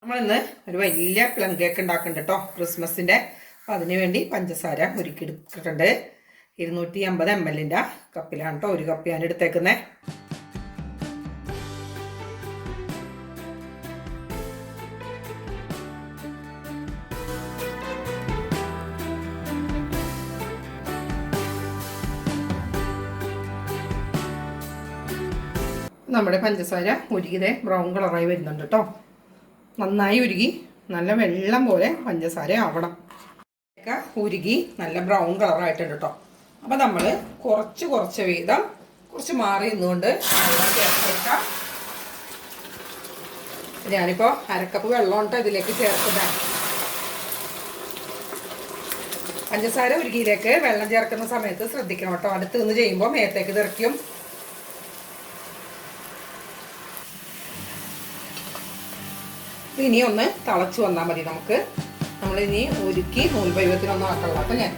നമ്മളിന്ന് ഒരു വലിയ പ്ലം കേക്ക് ഉണ്ടാക്കുന്നുണ്ട് കേട്ടോ ക്രിസ്മസിൻ്റെ. അപ്പോൾ അതിന് വേണ്ടി പഞ്ചസാര ഉരുക്കിയെടുത്തിട്ടുണ്ട്. 250 ml കപ്പിലാണ് കേട്ടോ. ഒരു കപ്പ് ഞാൻ എടുത്തേക്കുന്നത്. നമ്മുടെ പഞ്ചസാര ഉരുകിയതേ ബ്രൗൺ കളറായി വരുന്നുണ്ട് കേട്ടോ. നന്നായി ഉരുകി നല്ല വെള്ളം പോലെ പഞ്ചസാര ആവണം. ഉരുകി നല്ല ബ്രൗൺ കളറായിട്ടുണ്ട് കേട്ടോ. അപ്പം നമ്മൾ കുറച്ച് വീതം കുറച്ച് മാറി നിന്നുകൊണ്ട് ചേർത്തെടുക്കാം. ഞാനിപ്പോൾ അരക്കപ്പ് വെള്ളം ഇതിലേക്ക് ചേർക്കുന്നതാണ്. പഞ്ചസാര ഉരുകിയിലേക്ക് വെള്ളം ചേർക്കുന്ന സമയത്ത് ശ്രദ്ധിക്കണം കേട്ടോ. അടുത്ത് നിന്ന് ചെയ്യുമ്പോൾ മേത്തേക്ക് തെറിക്കും. ഇനി ഒന്ന് തിളച്ച് വന്നാൽ മതി നമുക്ക്. നമ്മളിനി ഉരുക്കി നൂൽപരുവത്തിനൊന്നും ആക്കണ്ട. അപ്പം ഞാൻ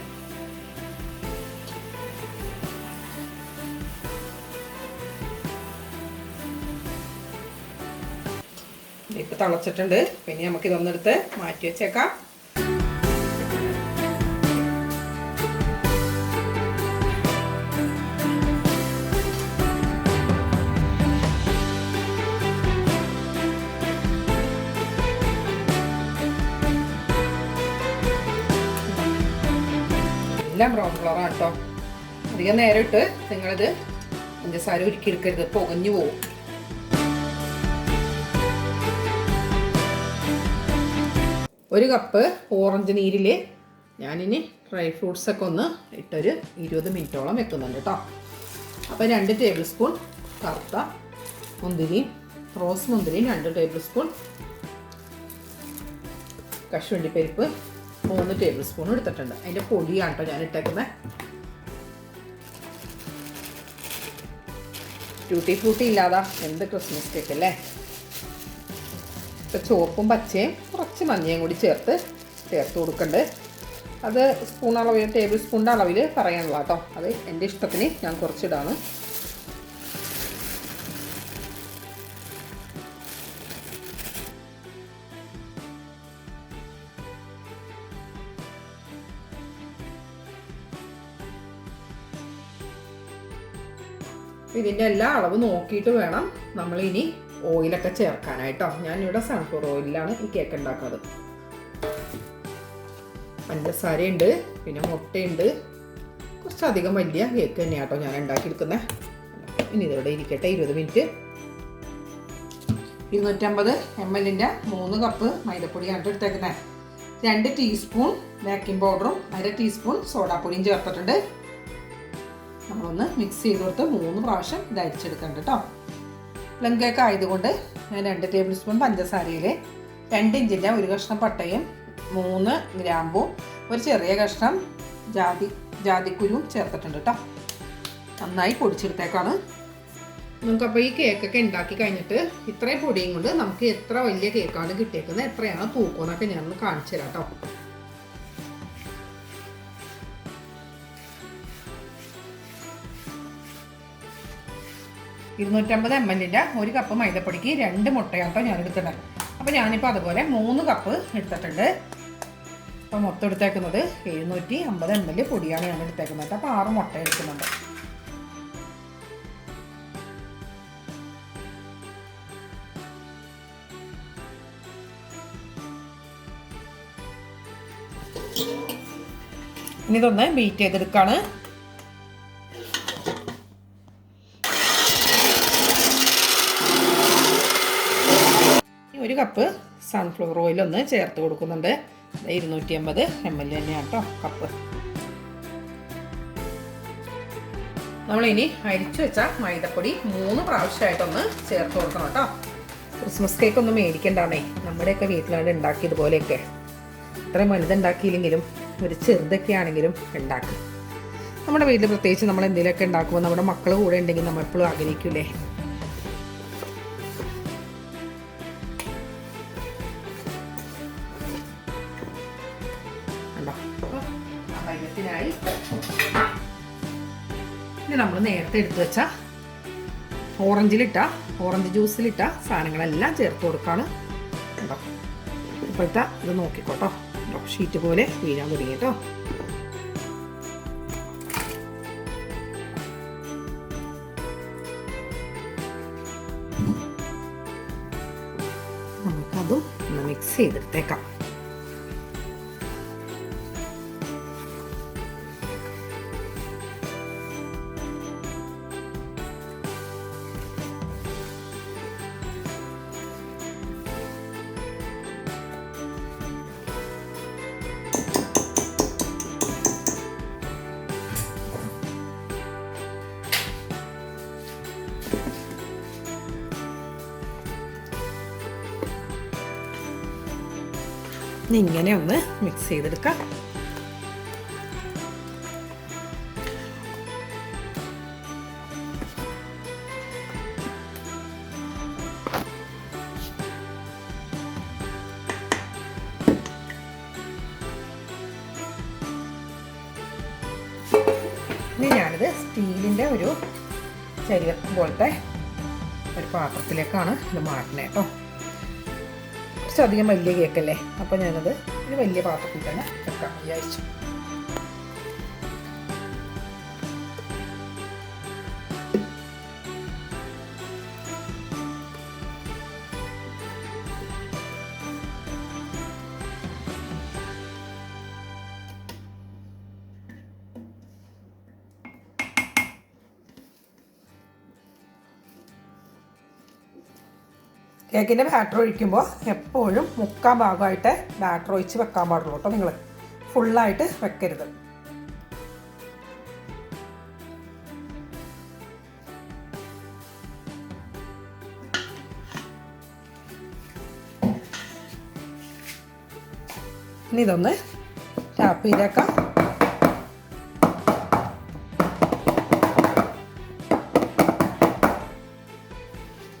ഇപ്പം തിളച്ചിട്ടുണ്ട്. പിന്നെ നമുക്കിതൊന്നെടുത്ത് മാറ്റി വെച്ചേക്കാം. എല്ലാം ബ്രൗൺ കളറാണ് കേട്ടോ. അധികം നേരം ഇട്ട് നിങ്ങളിത് പഞ്ചസാര ഉരുക്കിയെടുക്കരുത്, പുകഞ്ഞു പോകും. ഒരു കപ്പ് ഓറഞ്ച് നീരിൽ ഞാനിനി ഡ്രൈ ഫ്രൂട്ട്സൊക്കെ ഒന്ന് ഇട്ടൊരു 20 മിനിറ്റോളം വെക്കുന്നുണ്ട് കേട്ടോ. അപ്പോൾ 2 ടേബിൾ സ്പൂൺ കറുത്ത മുന്തിരി, റോസ് മുന്തിരി 2 ടേബിൾ സ്പൂൺ, കശുവണ്ടിപ്പരിപ്പ് 3 ടേബിൾ സ്പൂൺ എടുത്തിട്ടുണ്ട്. അതിൻ്റെ പൊടിയാണ് കേട്ടോ ഞാൻ ഇട്ടേക്കുന്നത്. ട്യൂട്ടി ഫ്രൂട്ടി ഇല്ലാതെ എന്ത് ക്രിസ്മസ് കേക്ക് അല്ലേ. ഇപ്പോൾ ചുവപ്പും പച്ചയും കുറച്ച് മഞ്ഞയും കൂടി ചേർത്ത് കൊടുക്കുന്നുണ്ട്. അത് സ്പൂൺ അളവിൽ, ടേബിൾ സ്പൂണിൻ്റെ അളവിൽ പറയാനുള്ള കേട്ടോ. അത് എൻ്റെ ഇഷ്ടത്തിന് ഞാൻ കുറച്ചിടാണ്. ഇതിൻ്റെ എല്ലാ അളവ് നോക്കിയിട്ട് വേണം നമ്മളിനി ഓയിലൊക്കെ ചേർക്കാനായിട്ടോ. ഞാനിവിടെ സൺഫ്ലവർ ഓയിലാണ് ഈ കേക്ക് ഉണ്ടാക്കുന്നത്. പഞ്ചസാരയുണ്ട്, പിന്നെ മുട്ടയുണ്ട്. കുറച്ചധികം വലിയ കേക്ക് തന്നെയാണ് കേട്ടോ ഞാൻ ഉണ്ടാക്കിയെടുക്കുന്നത്. ഇനി ഇതിവിടെ ഇരിക്കട്ടെ 20 മിനിറ്റ്. 250 ml 3 കപ്പ് മൈദപ്പൊടിയാണ് എടുത്തേക്കുന്നത്. 2 ടീസ്പൂൺ ബേക്കിംഗ് പൗഡറും 1/2 ടീസ്പൂൺ സോഡാപ്പൊടിയും ചേർത്തിട്ടുണ്ട്. നമ്മളൊന്ന് മിക്സ് ചെയ്ത് കൊടുത്ത് 3 പ്രാവശ്യം ഇത് അരിച്ചെടുക്കണ്ട കേട്ടോ. പ്ലം കേക്ക് ആയതുകൊണ്ട് ഞാൻ 2 ടേബിൾ സ്പൂൺ പഞ്ചസാരയിൽ 2 ഇഞ്ചിൻ്റെ ഒരു കഷ്ണം പട്ടയും 3 ഗ്രാമ്പും ഒരു ചെറിയ കഷ്ണം ജാതിക്കുരുവും ചേർത്തിട്ടുണ്ട് കേട്ടോ. നന്നായി പൊടിച്ചെടുത്തേക്കാണ്. നമുക്കപ്പോൾ ഈ കേക്കൊക്കെ ഉണ്ടാക്കി കഴിഞ്ഞിട്ട് ഇത്രയും പൊടിയും കൊണ്ട് നമുക്ക് എത്ര വലിയ കേക്കാണ് കിട്ടിയേക്കുന്നത്, എത്രയാണ് തൂക്കമെന്നൊക്കെ ഞാനൊന്ന് കാണിച്ചു തരാം കേട്ടോ. $250 ml ഒരു കപ്പ് മൈദപ്പൊടിക്ക് 2 മുട്ടയാണ് കേട്ടോ ഞാൻ എടുക്കുന്നത്. അപ്പോൾ ഞാനിപ്പോൾ അതുപോലെ 3 കപ്പ് എടുത്തിട്ടുണ്ട്. അപ്പോൾ മൊത്തം എടുത്തേക്കുന്നത് 750 ml പൊടിയാണ് ഞാൻ എടുത്തേക്കുന്നത്. അപ്പോൾ 6 മുട്ട എടുക്കുന്നുണ്ട്. ഇനി ഇതൊന്ന് ബീറ്റ് ചെയ്തെടുക്കാണ്. ഒരു കപ്പ് സൺഫ്ലവർ ഓയിൽ ഒന്ന് ചേർത്ത് കൊടുക്കുന്നുണ്ട്. 250 ml തന്നെയാണ് കേട്ടോ കപ്പ്. നമ്മളിനി അരിച്ചു വെച്ച മൈദപ്പൊടി 3 പ്രാവശ്യമായിട്ടൊന്ന് ചേർത്ത് കൊടുക്കണം കേട്ടോ. ക്രിസ്മസ് കേക്ക് ഒന്നും മേടിക്കണ്ടാണേ. നമ്മുടെയൊക്കെ വീട്ടിലാണ് ഉണ്ടാക്കിയതുപോലെയൊക്കെ. ഇത്രയും വലുതുണ്ടാക്കിയില്ലെങ്കിലും ഒരു ചെറുതൊക്കെ ആണെങ്കിലും ഉണ്ടാക്കും. നമ്മുടെ വീട്ടിൽ പ്രത്യേകിച്ച് നമ്മൾ എന്തെങ്കിലുമൊക്കെ ഉണ്ടാക്കുമ്പോൾ നമ്മുടെ മക്കൾ കൂടെ ഉണ്ടെങ്കിൽ നമ്മൾ എപ്പോഴും ആഗ്രഹിക്കൂലേ. ഇനി നമ്മൾ നേരത്തെ എടുത്തു വെച്ച ഓറഞ്ച് ജ്യൂസിലിട്ട സാധനങ്ങളെല്ലാം ചേർത്ത് കൊടുക്കാണ് കേട്ടോ. ഇപ്പോഴത്തെ ഇത് നോക്കിക്കോട്ടോ, ഷീറ്റ് പോലെ വീഴാൻ തുടങ്ങി കേട്ടോ. നമുക്കതും ഒന്ന് മിക്സ് ചെയ്തെടുത്തേക്കാം. ഇങ്ങനെ ഒന്ന് മിക്സ് ചെയ്തെടുക്കാം. ഇനി ഞാനിത് സ്റ്റീലിൻ്റെ ഒരു ചരിവെപ്പ് പോലത്തെ ഒരു പാത്രത്തിലേക്കാണ് ഇത് മാറ്റുന്നത് കേട്ടോ. കുറച്ചധികം വലിയ കേക്കല്ലേ, അപ്പോൾ ഞാനത് ഒരു വലിയ പാത്രത്തിൽ തന്നെ വെക്കാം വിചാരിച്ചു. കേക്കിൻ്റെ ബാറ്റർ ഒഴിക്കുമ്പോൾ എപ്പോഴും മുക്കാൽ ഭാഗമായിട്ട് ബാറ്റർ ഒഴിച്ച് വെക്കാൻ പാടുള്ളൂ കേട്ടോ. നിങ്ങൾ ഫുള്ളായിട്ട് വെക്കരുത്. ഇനി ഇതൊന്ന് ടാപ്പ് ചെയ്തേക്കാം.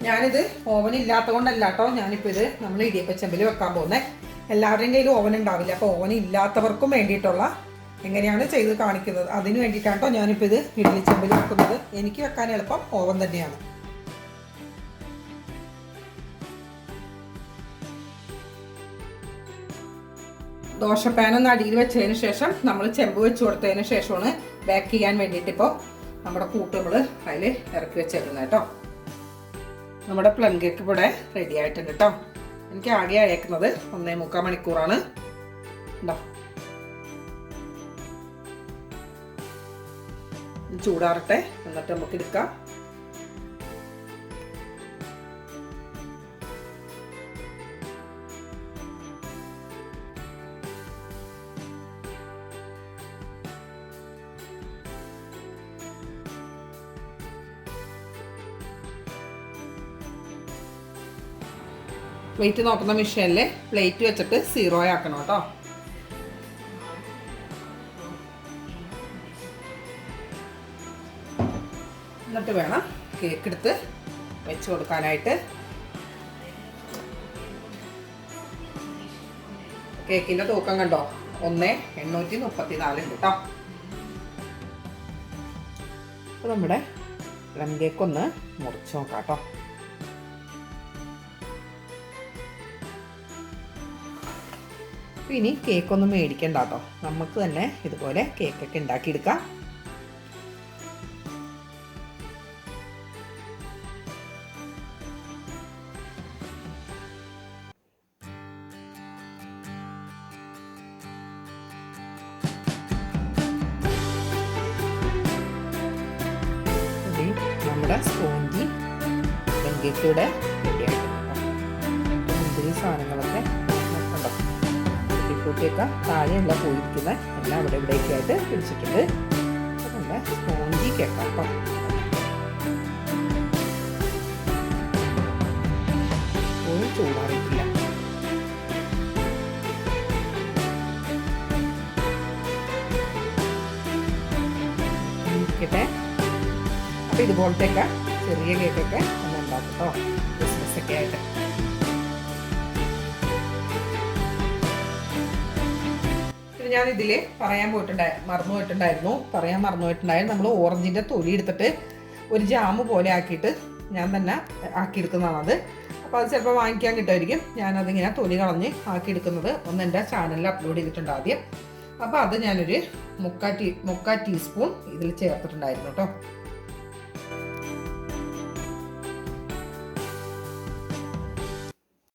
ഞാനിത് ഓവൻ ഇല്ലാത്തത് കൊണ്ടല്ല കേട്ടോ, ഞാനിപ്പോൾ ഇത് നമ്മൾ ഇടിയപ്പച്ചമ്പിൽ വെക്കാൻ പോകുന്നത്. എല്ലാവരുടെയും കയ്യിൽ ഓവൻ ഉണ്ടാവില്ല, അപ്പോൾ ഓവൻ ഇല്ലാത്തവർക്കും വേണ്ടിയിട്ടുള്ള എങ്ങനെയാണ് ചെയ്ത് കാണിക്കുന്നത് അതിന് വേണ്ടിയിട്ടാണ് കേട്ടോ ഞാനിപ്പോൾ ഇത് ഇഡ്ഡലിച്ചമ്പിൽ വെക്കുന്നത്. എനിക്ക് വെക്കാൻ എളുപ്പം ഓവൻ തന്നെയാണ്. ദോശപ്പാനൊന്ന് അടിയിൽ വെച്ചതിന് ശേഷം നമ്മൾ ചെമ്പ് വെച്ച് കൊടുത്തതിന് ശേഷമാണ് ബേക്ക് ചെയ്യാൻ വേണ്ടിയിട്ട് ഇപ്പോൾ നമ്മുടെ കൂട്ട് നമ്മൾ അതിൽ ഇറക്കി വെച്ചേക്കുന്നത് കേട്ടോ. നമ്മുടെ പ്ലം കേക്ക് ഇവിടെ റെഡി ആയിട്ടുണ്ട് കേട്ടോ. എനിക്ക് ആകെ അയക്കുന്നത് 1.25 മണിക്കൂറാണ്. ഉണ്ടോ, ചൂടാറട്ടെ, എന്നിട്ട് നമുക്ക് എടുക്കാം. വെയിറ്റ് നോക്കുന്ന മെഷീനിൽ പ്ലേറ്റ് വെച്ചിട്ട് 0 ആക്കണം കേട്ടോ. എന്നിട്ട് വേണം കേക്ക് എടുത്ത് വെച്ച് കൊടുക്കാനായിട്ട്. കേക്കിൻ്റെ തൂക്കം കണ്ടോ, 1.834 ഉണ്ട് കേട്ടോ. അപ്പോൾ നമ്മുടെ പ്ലം കേക്ക് ഒന്ന് മുറിച്ച് നോക്കാം കേട്ടോ. ഇനി കേക്കൊന്നും മേടിക്കണ്ട കേട്ടോ, നമുക്ക് തന്നെ ഇതുപോലെ കേക്കൊക്കെ ഉണ്ടാക്കിയെടുക്കാം. നമ്മുടെ സ്പോഞ്ചി കേക്കിവിടെ റെഡിയായിട്ടുണ്ട്. സാധനങ്ങളൊക്കെ കൂട്ടിയൊക്കെ താഴെയുള്ള പോയിരിക്കുന്ന എല്ലാം അവിടെ ഇവിടേക്ക് ആയിട്ട് പിടിച്ചിട്ടുണ്ട്. നമ്മുടെ സ്പോഞ്ചി കേക്കാട്ടോ. ഒരു ചൂടാറിയിട്ടില്ല. ഇരിക്കട്ടെ. അപ്പോൾ ഇതുപോലത്തെയൊക്കെ ചെറിയ കേക്കൊക്കെ ഒന്ന് ഉണ്ടാക്കും കേട്ടോ, ക്രിസ്മസൊക്കെ ആയിട്ട്. ഞാൻ ഇതിൽ പറയാൻ മറന്നു പോയിട്ടുണ്ടായിരുന്നു. നമ്മൾ ഓറഞ്ചിൻ്റെ തൊലി എടുത്തിട്ട് ഒരു ജാമ് പോലെ ആക്കിയിട്ട് ഞാൻ തന്നെ ആക്കിയെടുക്കുന്നതാണത്. അപ്പോൾ അത് ചിലപ്പോൾ വാങ്ങിക്കാൻ കിട്ടുമായിരിക്കും. ഞാനതിങ്ങനെ തൊലി കളഞ്ഞ് ആക്കിയെടുക്കുന്നത് ഒന്ന് എൻ്റെ ചാനലിൽ അപ്ലോഡ് ചെയ്തിട്ടുണ്ട് ആദ്യം. അപ്പോൾ അത് ഞാനൊരു മുക്കാൽ ടീസ്പൂൺ ഇതിൽ ചേർത്തിട്ടുണ്ടായിരുന്നു കേട്ടോ.